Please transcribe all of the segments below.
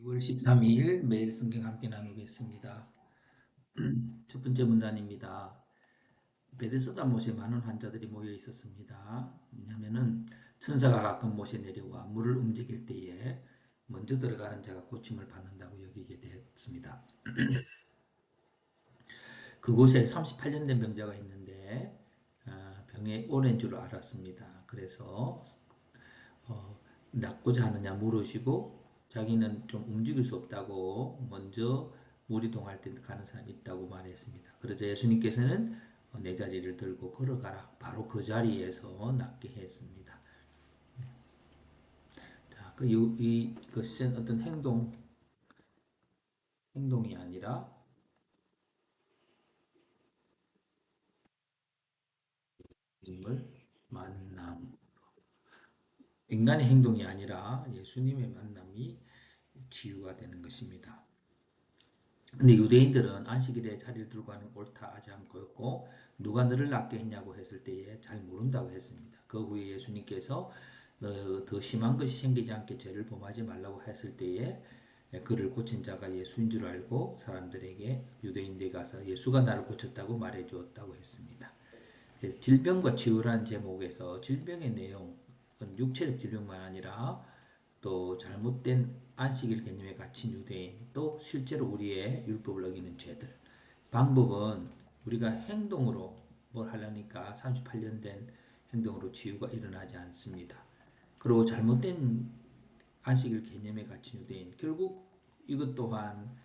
6월 13일 매일 성경 함께 나누겠습니다. 첫 번째 문단입니다. 베데스다 못에 많은 환자들이 모여 있었습니다. 왜냐하면은 천사가 가끔 못에 내려와 물을 움직일 때에 먼저 들어가는 자가 고침을 받는다고 여기게 되었습니다. 그곳에 38년 된 병자가 있는데 병에 오랜 줄 알았습니다. 그래서 낫고자 하느냐 물으시고 자기는 좀 움직일 수 없다고 먼저 물이 동할 때 가는 사람이 있다고 말했습니다. 그러자 예수님께서는 내 자리를 들고 걸어가라. 바로 그 자리에서 낫게 했습니다. 자, 이것은 어떤 행동이 아니라 예수님을 만남. 인간의 행동이 아니라 예수님의 만남이 치유가 되는 것입니다. 근데 유대인들은 안식일에 자리를 들고 하는 옳다 하지 않고였고 누가 너를 낫게 했냐고 했을 때에 잘 모른다고 했습니다. 그 후에 예수님께서 더 심한 것이 생기지 않게 죄를 범하지 말라고 했을 때에 그를 고친 자가 예수인 줄 알고 사람들에게 유대인들에 가서 예수가 나를 고쳤다고 말해 주었다고 했습니다. 질병과 치유라는 제목에서 질병의 내용, 육체적 질병만 아니라 또 잘못된 안식일 개념에 갇힌 유대인, 또 실제로 우리의 율법을 어기는 죄들. 방법은 우리가 행동으로 뭘 하려니까 38년 된 행동으로 치유가 일어나지 않습니다. 그리고 잘못된 안식일 개념에 갇힌 유대인, 결국 이것 또한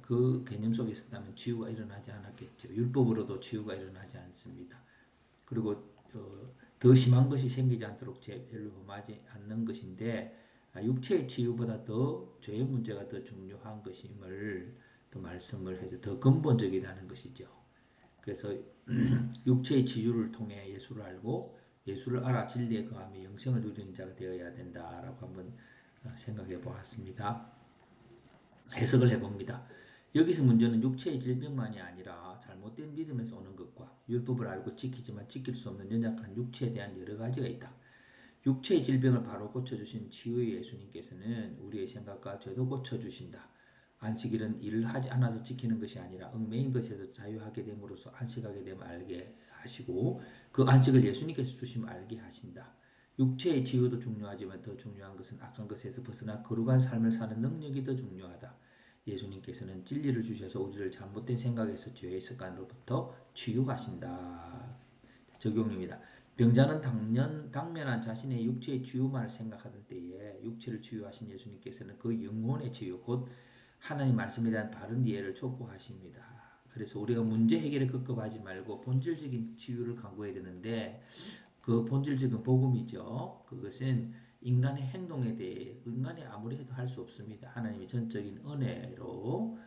그 개념 속에 있었다면 치유가 일어나지 않았겠죠. 율법으로도 치유가 일어나지 않습니다. 그리고 더 심한 것이 생기지 않도록 죄를 범하지 않는 것인데 육체의 치유보다 더 죄의 문제가 더 중요한 것임을 또 말씀을 해서 더 근본적이라는 것이죠. 그래서 육체의 치유를 통해 예수를 알고 예수를 알아 진리에 거하며 영생을 누리는 자가 되어야 된다라고 한번 생각해 보았습니다. 해석을 해봅니다. 여기서 문제는 육체의 질병만이 아니라 잘못된 믿음에서 오는 것과 율법을 알고 지키지만 지킬 수 없는 연약한 육체에 대한 여러 가지가 있다. 육체의 질병을 바로 고쳐주신 치유의 예수님께서는 우리의 생각과 죄도 고쳐주신다. 안식일은 일을 하지 않아서 지키는 것이 아니라 얽매인 것에서 자유하게 됨으로써 안식하게 됨을 알게 하시고 그 안식을 예수님께서 주시면 알게 하신다. 육체의 치유도 중요하지만 더 중요한 것은 악한 것에서 벗어나 거룩한 삶을 사는 능력이 더 중요하다. 예수님께서는 진리를 주셔서 우리를 잘못된 생각에서 죄의 습관으로부터 치유하신다. 적용입니다. 병자는 당면한 자신의 육체의 치유만을 생각하던 때에 육체를 치유하신 예수님께서는 그 영혼의 치유, 곧 하나님 말씀에 대한 바른 이해를 촉구하십니다. 그래서 우리가 문제 해결에 급급하지 말고 본질적인 치유를 강구해야 되는데 그 본질적인 복음이죠. 그것은 인간의 행동에 대해 인간이 아무리 해도 할 수 없습니다. 하나님의 전적인 은혜로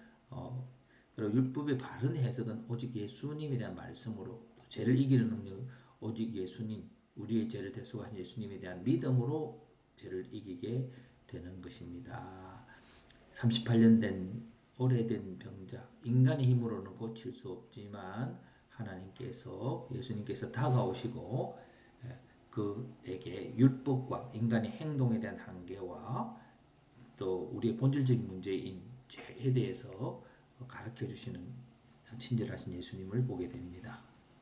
그리고 율법의 바른 해석은 오직 예수님에 대한 말씀으로 죄를 이기는 능력 오직 예수님 우리의 죄를 대속하신 예수님에 대한 믿음으로 죄를 이기게 되는 것입니다. 38년 된 오래된 병자 인간의 힘으로는 고칠 수 없지만 하나님께서 예수님께서 다가오시고 그에게 율법과 인간의 행동에 대한 한계와 또 우리의 본질적인 문제인 죄에 대해서 가르쳐 주시는 친절하신 예수님을 보게 됩니다.